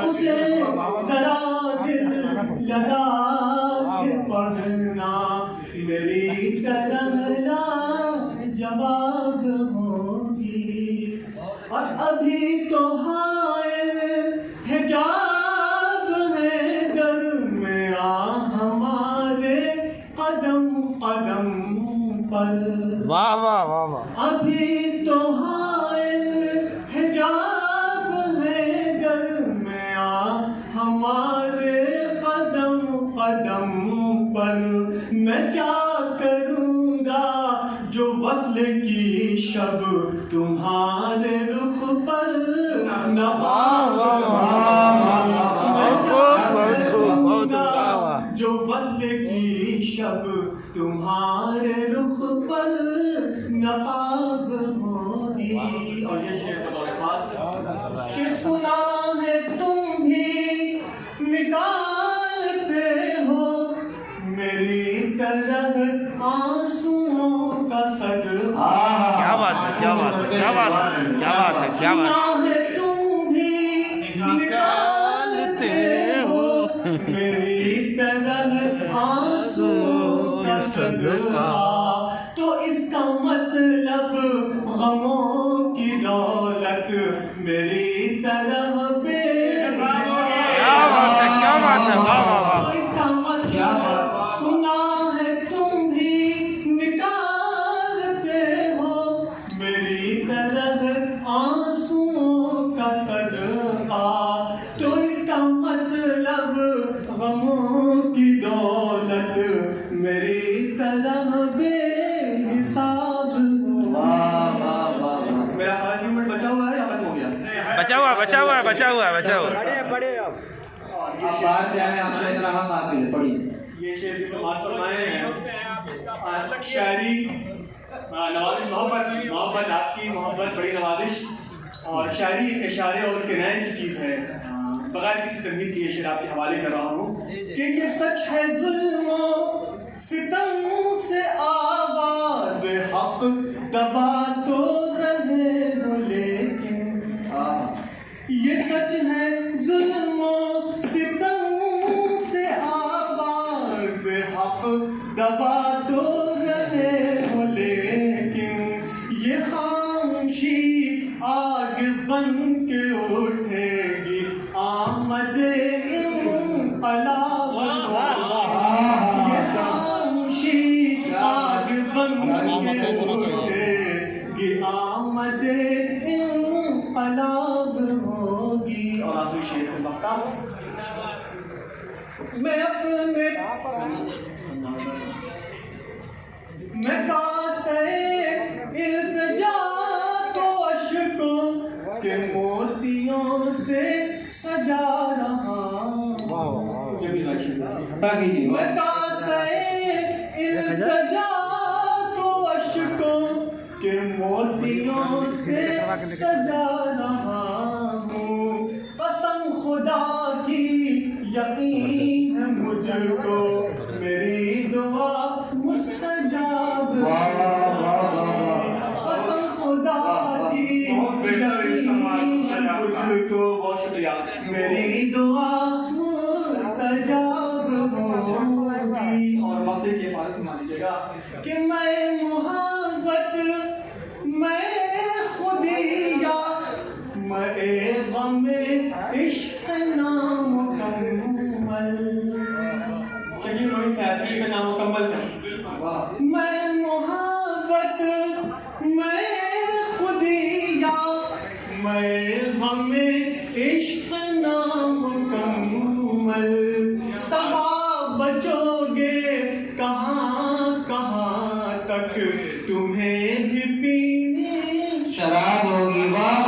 اسے ذرا دل لگا کے پڑھنا، میری طرح لاجواب ہوگی، اور ابھی تو حائل حجاب ہے درمیاں ہمارے قدم قدم پر، واہ واہ واہ واہ، ابھی تو حائل حجاب ہے درمیاں ہمارے قدم قدم پر، میں کیا کروں گا جو وصل کی شب تمہارے رخ پر نہ جو وصل کی شب تمہارے رخ پر نقاب ہوگی۔ اور یہ شعر بطور خاص کہ سنا ہے تم بھی نکالتے ہو میری طرح آنسوؤں کا صدقہ، کیا بات ہے، کیا بات ہے، کیا بات ہے، کیا بات ہے، کیا بات سنا ہے تم بھی نکالتے ہو میری طرح آنسوؤں کا صدقہ، تو اس کا مطلب غموں کی دولت میری طرح بے حساب، کیا بات ہے، کیا بات ہے، واہ واہ واہ، تو اس کا مطلب سنا ہے تم بھی نکالتے ہو میری طرح آنسوؤں کا صدقہ، تو اس کا مطلب غموں کی دولت میری طرح بے حساب ہو۔ میرا سارا منٹ بچا ہوا ہے یا ختم ہو گیا؟ بچا ہوا بچا ہوا بچا ہوا بچا ہوا، یہ شعر کی سماعت فرمائے ہیں شاعری نوازش، محبت آپ کی محبت بڑی نوازش، اور شاعری اشارے اور کنایے کی چیز ہے، بغیر کسی تنقید کے یہ شعر آپ کے حوالے کر رہا ہوں کہ یہ سچ ہے ظلم و ستم سے آواز حق دبا تو رہے ہو، لیکن یہ سچ ہے ظلم و ستم سے آواز حق دبا تو رہے ہو، لیکن یہ خاموشی آگ بن کے اٹھے گی آمد انقلاب، یہ خاموشی آگ بن کے اٹھے گی آمد انقلاب ہوگی۔ اور آخری شعر کو بقا میں اپنے میں کاسے التجا تو اشکوں کے موتیوں سے سجا رہا ہوں، میں کاسے التجا تو اشکوں کے موتیوں سے سجا رہا ہوں، قسم خدا کی یقین ہے مجھ کو میری دعا مستجاب ہے، قسم خدا کی یقین ہے مجھ کو، بہت شکریہ، میری دعا مستجاب ہوگی۔ اور وقت کی حفاظت مان لیجیے گا کہ میں محبت میں خودیا میں غم عشق نامکمل، چلیے روہن صاحب عشق نامکمل کا میں محبت میں خودیا میں غم عشق نامکمل، سبا بچو گے کہاں کہاں تک تمہیں بھی پینی شراب ہوگی، واہ